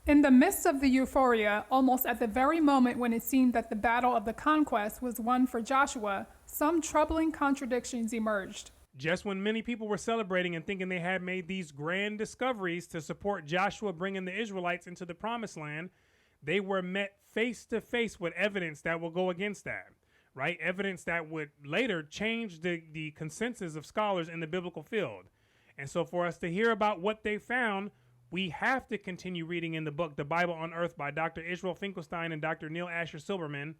In the midst of the euphoria, almost at the very moment when it seemed that the battle of the conquest was won for Joshua, some troubling contradictions emerged. Just when many people were celebrating and thinking they had made these grand discoveries to support Joshua bringing the Israelites into the promised land, they were met face to face with evidence that will go against that, right? Evidence that would later change the consensus of scholars in the biblical field. And so for us to hear about what they found, we have to continue reading in the book, The Bible Unearthed by Dr. Israel Finkelstein and Dr. Neil Asher Silberman,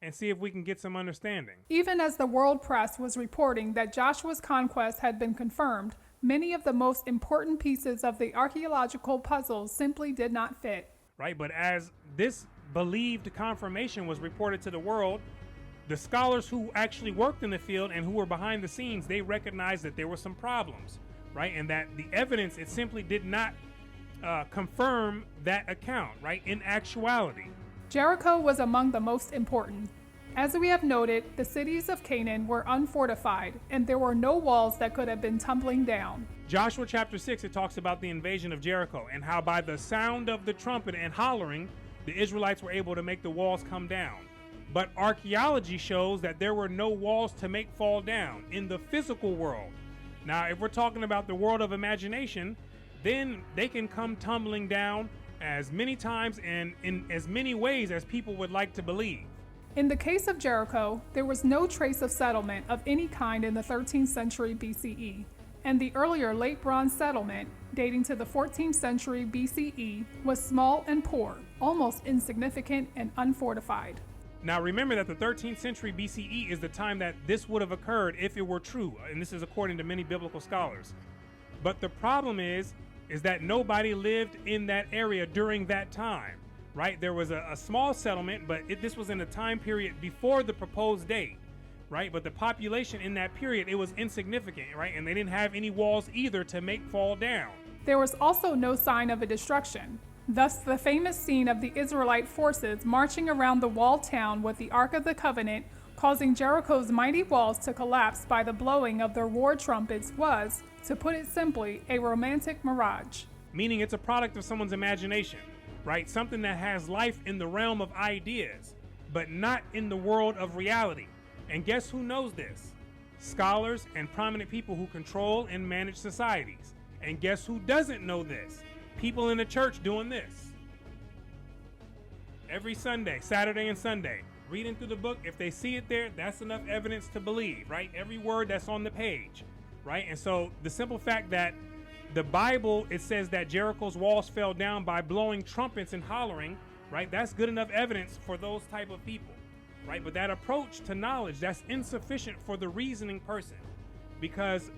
and see if we can get some understanding. Even as the world press was reporting that Joshua's conquest had been confirmed, many of the most important pieces of the archaeological puzzle simply did not fit. Right, but as this believed confirmation was reported to the world, the scholars who actually worked in the field and who were behind the scenes, they recognized that there were some problems, right? And that the evidence, it simply did not confirm that account, right? In actuality, Jericho was among the most important. As we have noted, the cities of Canaan were unfortified, and there were no walls that could have been tumbling down. Joshua chapter 6, it talks about the invasion of Jericho and how by the sound of the trumpet and hollering, the Israelites were able to make the walls come down. But archaeology shows that there were no walls to make fall down in the physical world. Now, if we're talking about the world of imagination, then they can come tumbling down as many times and in as many ways as people would like to believe. In the case of Jericho, there was no trace of settlement of any kind in the 13th century BCE, and the earlier Late Bronze settlement, dating to the 14th century BCE, was small and poor, almost insignificant and unfortified. Now remember that the 13th century BCE is the time that this would have occurred if it were true, and this is according to many biblical scholars. But the problem is that nobody lived in that area during that time, right? There was a small settlement, but this was in a time period before the proposed date, right? But the population in that period, it was insignificant, right? And they didn't have any walls either to make fall down. There was also no sign of a destruction. Thus, the famous scene of the Israelite forces marching around the walled town with the Ark of the Covenant, causing Jericho's mighty walls to collapse by the blowing of their war trumpets was, to put it simply, a romantic mirage. Meaning it's a product of someone's imagination, right? Something that has life in the realm of ideas, but not in the world of reality. And guess who knows this? Scholars and prominent people who control and manage societies. And guess who doesn't know this? People in the church doing this. Every Sunday, Saturday and Sunday, reading through the book, if they see it there, that's enough evidence to believe, right? Every word that's on the page, right? And so the simple fact that the Bible, it says that Jericho's walls fell down by blowing trumpets and hollering, right? That's good enough evidence for those type of people, right? But that approach to knowledge, that's insufficient for the reasoning person, because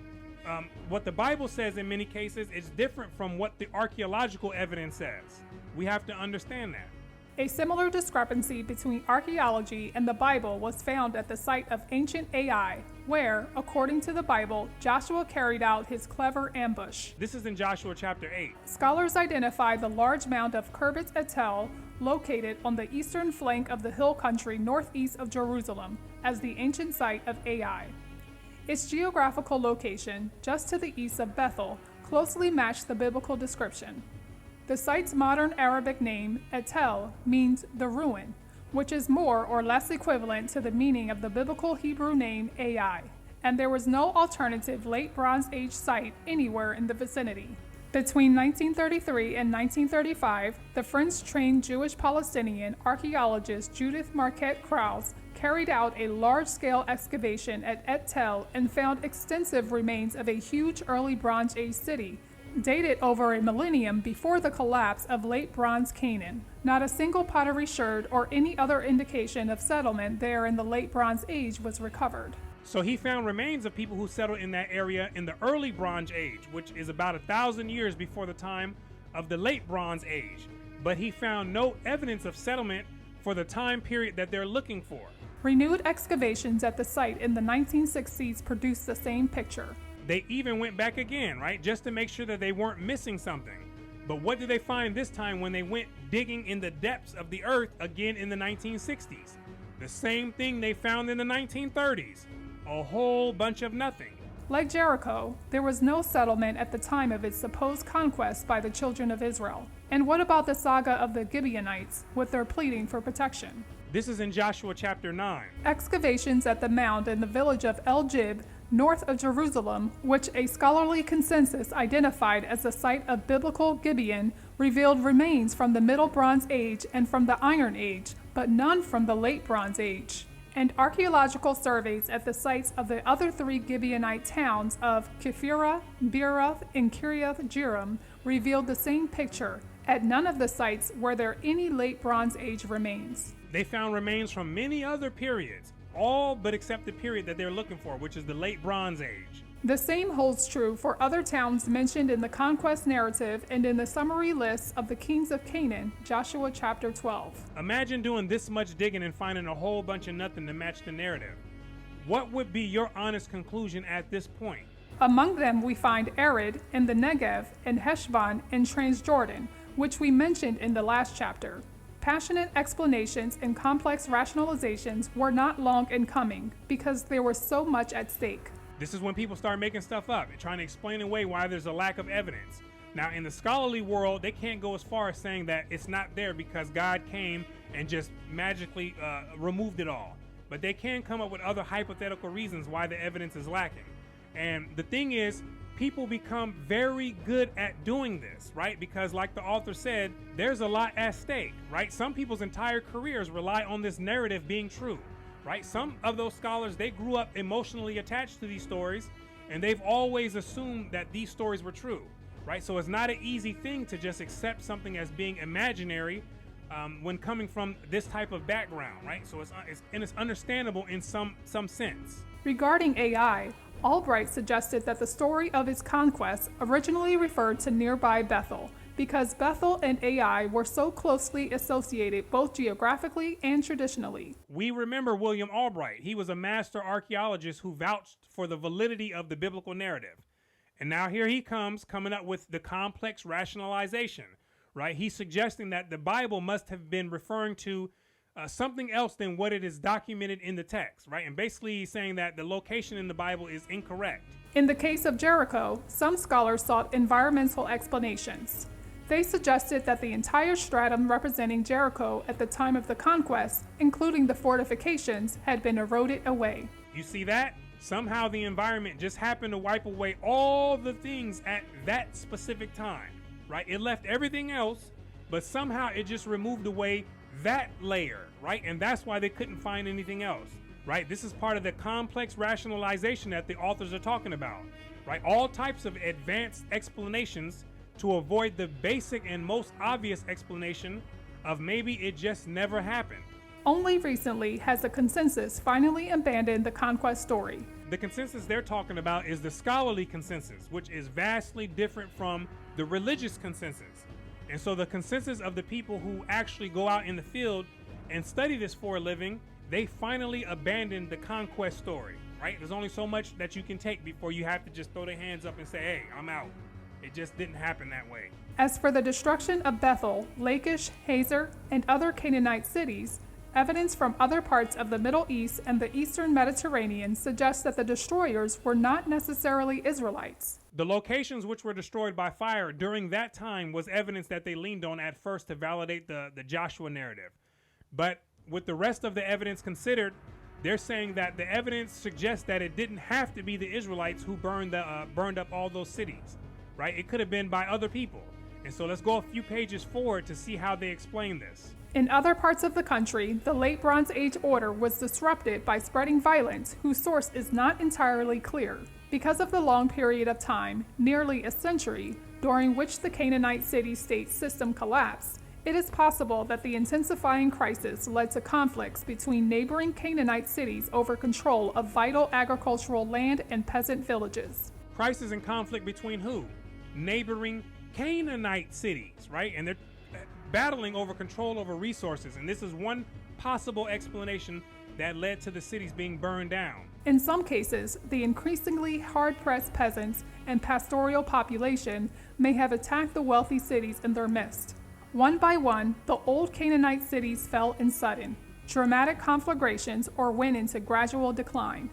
what the Bible says in many cases is different from what the archaeological evidence says. We have to understand that. A similar discrepancy between archaeology and the Bible was found at the site of ancient Ai, where, according to the Bible, Joshua carried out his clever ambush. This is in Joshua chapter 8. Scholars identify the large mound of Khirbet Etel, located on the eastern flank of the hill country northeast of Jerusalem, as the ancient site of Ai. Its geographical location, just to the east of Bethel, closely matched the biblical description. The site's modern Arabic name, Etel, means the ruin, which is more or less equivalent to the meaning of the biblical Hebrew name Ai, and there was no alternative Late Bronze Age site anywhere in the vicinity. Between 1933 and 1935, the French-trained Jewish-Palestinian archaeologist Judith Marquette Krause carried out a large-scale excavation at Etel and found extensive remains of a huge early Bronze Age city, dated over a millennium before the collapse of Late Bronze Canaan. Not a single pottery sherd or any other indication of settlement there in the Late Bronze Age was recovered. So he found remains of people who settled in that area in the early Bronze Age, which is about 1,000 years before the time of the Late Bronze Age. But he found no evidence of settlement for the time period that they're looking for. Renewed excavations at the site in the 1960s produced the same picture. They even went back again, right, just to make sure that they weren't missing something. But what did they find this time when they went digging in the depths of the earth again in the 1960s? The same thing they found in the 1930s. A whole bunch of nothing. Like Jericho, there was no settlement at the time of its supposed conquest by the children of Israel, And what about the saga of the Gibeonites with their pleading for protection? This is in Joshua chapter 9. Excavations at the mound in the village of El Jib, north of Jerusalem, which a scholarly consensus identified as the site of biblical Gibeon, revealed remains from the Middle Bronze Age and from the Iron Age, but none from the Late Bronze Age. And archaeological surveys at the sites of the other three Gibeonite towns of Kephirah, Beeroth, and Kiriath Jearim revealed the same picture. At none of the sites were there any Late Bronze Age remains. They found remains from many other periods, all but except the period that they're looking for, which is the Late Bronze Age. The same holds true for other towns mentioned in the conquest narrative and in the summary lists of the kings of Canaan, Joshua chapter 12. Imagine doing this much digging and finding a whole bunch of nothing to match the narrative. What would be your honest conclusion at this point? Among them we find Arid and the Negev and Heshbon and Transjordan, which we mentioned in the last chapter. Passionate explanations and complex rationalizations were not long in coming because there was so much at stake. This is when people start making stuff up and trying to explain away why there's a lack of evidence. Now, in the scholarly world, they can't go as far as saying that it's not there because God came and just magically removed it all. But they can come up with other hypothetical reasons why the evidence is lacking. And the thing is, people become very good at doing this, right? Because like the author said, there's a lot at stake, right? Some people's entire careers rely on this narrative being true, right? Some of those scholars, they grew up emotionally attached to these stories, and they've always assumed that these stories were true, right? So it's not an easy thing to just accept something as being imaginary when coming from this type of background, right? So it's understandable in some sense. Regarding AI, Albright suggested that the story of its conquest originally referred to nearby Bethel, because Bethel and Ai were so closely associated both geographically and traditionally. We remember William Albright. He was a master archaeologist who vouched for the validity of the biblical narrative. And now here he coming up with the complex rationalization, right? He's suggesting that the Bible must have been referring to something else than what it is documented in the text, right? And basically he's saying that the location in the Bible is incorrect. In the case of Jericho, some scholars sought environmental explanations. They suggested that the entire stratum representing Jericho at the time of the conquest, including the fortifications, had been eroded away. You see that? Somehow the environment just happened to wipe away all the things at that specific time, right? It left everything else, but somehow it just removed away that layer, right? And that's why they couldn't find anything else, right? This is part of the complex rationalization that the authors are talking about, right? All types of advanced explanations to avoid the basic and most obvious explanation of maybe it just never happened. Only recently has the consensus finally abandoned the conquest story. The consensus they're talking about is the scholarly consensus, which is vastly different from the religious consensus. And so the consensus of the people who actually go out in the field and study this for a living, they finally abandoned the conquest story, right? There's only so much that you can take before you have to just throw their hands up and say, hey, I'm out. It just didn't happen that way. As for the destruction of Bethel, Lachish, Hazor, and other Canaanite cities, evidence from other parts of the Middle East and the Eastern Mediterranean suggests that the destroyers were not necessarily Israelites. The locations which were destroyed by fire during that time was evidence that they leaned on at first to validate the Joshua narrative. But with the rest of the evidence considered, they're saying that the evidence suggests that it didn't have to be the Israelites who burned up all those cities, right? It could have been by other people. And so let's go a few pages forward to see how they explain this. In other parts of the country, the Late Bronze Age order was disrupted by spreading violence whose source is not entirely clear. Because of the long period of time, nearly a century, during which the Canaanite city-state system collapsed, it is possible that the intensifying crisis led to conflicts between neighboring Canaanite cities over control of vital agricultural land and peasant villages. Crisis and conflict between who? Neighboring Canaanite cities, right? And they're battling over control over resources. And this is one possible explanation that led to the cities being burned down. In some cases, the increasingly hard-pressed peasants and pastoral population may have attacked the wealthy cities in their midst. One by one, the old Canaanite cities fell in sudden, dramatic conflagrations or went into gradual decline.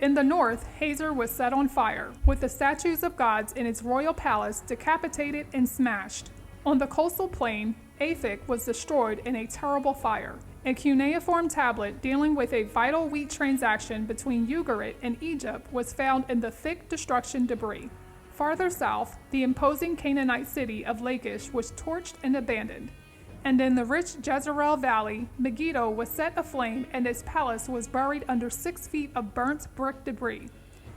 In the north, Hazor was set on fire, with the statues of gods in its royal palace decapitated and smashed. On the coastal plain, Aphek was destroyed in a terrible fire. A cuneiform tablet dealing with a vital wheat transaction between Ugarit and Egypt was found in the thick destruction debris. Farther south, the imposing Canaanite city of Lachish was torched and abandoned. And in the rich Jezreel Valley, Megiddo was set aflame and its palace was buried under 6 feet of burnt brick debris.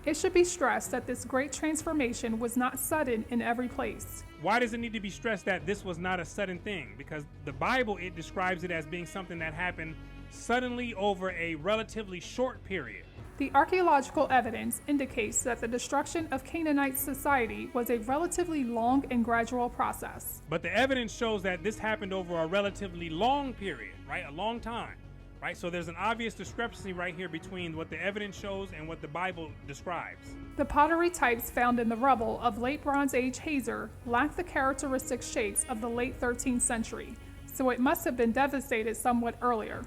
It should be stressed that this great transformation was not sudden in every place. Why does it need to be stressed that this was not a sudden thing? Because the Bible, it describes it as being something that happened suddenly over a relatively short period. The archaeological evidence indicates that the destruction of Canaanite society was a relatively long and gradual process. But the evidence shows that this happened over a relatively long period, right? A long time, right? So there's an obvious discrepancy right here between what the evidence shows and what the Bible describes. The pottery types found in the rubble of late Bronze Age Hazor lack the characteristic shapes of the late 13th century, so it must have been devastated somewhat earlier.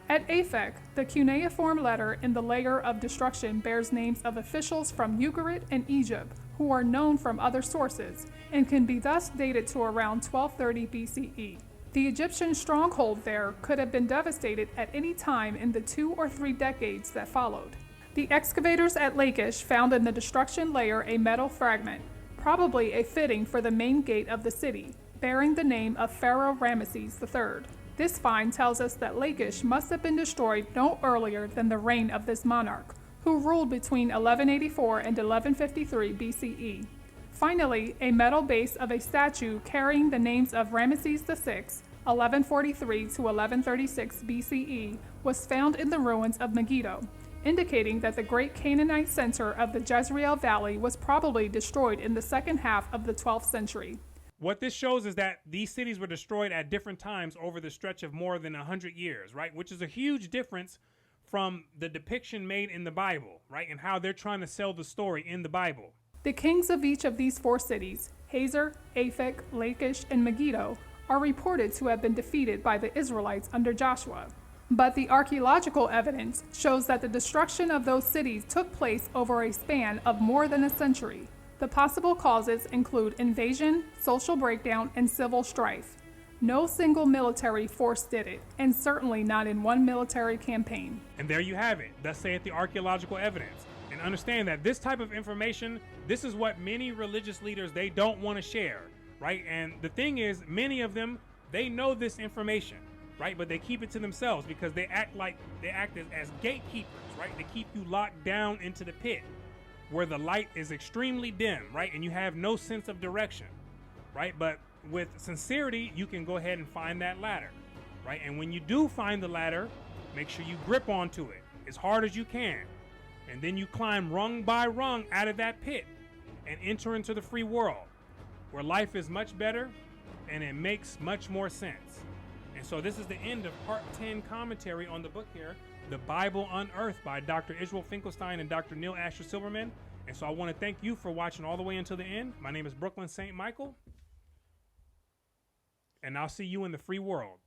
At Aphek, the cuneiform letter in the layer of destruction bears names of officials from Ugarit and Egypt who are known from other sources and can be thus dated to around 1230 BCE. The Egyptian stronghold there could have been devastated at any time in the 2 or 3 decades that followed. The excavators at Lachish found in the destruction layer a metal fragment, probably a fitting for the main gate of the city, bearing the name of Pharaoh Ramesses III. This find tells us that Lachish must have been destroyed no earlier than the reign of this monarch, who ruled between 1184 and 1153 BCE. Finally, a metal base of a statue carrying the names of Ramesses VI, 1143 to 1136 BCE, was found in the ruins of Megiddo, indicating that the great Canaanite center of the Jezreel Valley was probably destroyed in the second half of the 12th century. What this shows is that these cities were destroyed at different times over the stretch of more than 100 years, right? Which is a huge difference from the depiction made in the Bible, right? And how they're trying to sell the story in the Bible. The kings of each of these 4 cities, Hazor, Aphek, Lachish, and Megiddo, are reported to have been defeated by the Israelites under Joshua. But the archaeological evidence shows that the destruction of those cities took place over a span of more than a century. The possible causes include invasion, social breakdown, and civil strife. No single military force did it, and certainly not in one military campaign. And there you have it. Thus saith the archaeological evidence. And understand that this type of information, this is what many religious leaders, they don't want to share, right? And the thing is, many of them, they know this information, right? But they keep it to themselves because they act as gatekeepers, right? They keep you locked down into the pit, where the light is extremely dim, right? And you have no sense of direction, right? But with sincerity, you can go ahead and find that ladder, right? And when you do find the ladder, make sure you grip onto it as hard as you can. And then you climb rung by rung out of that pit and enter into the free world, where life is much better and it makes much more sense. And so this is the end of part 10 commentary on the book here, The Bible Unearthed by Dr. Israel Finkelstein and Dr. Neil Asher Silberman. And so I want to thank you for watching all the way until the end. My name is Brooklyn St. Michael, and I'll see you in the free world.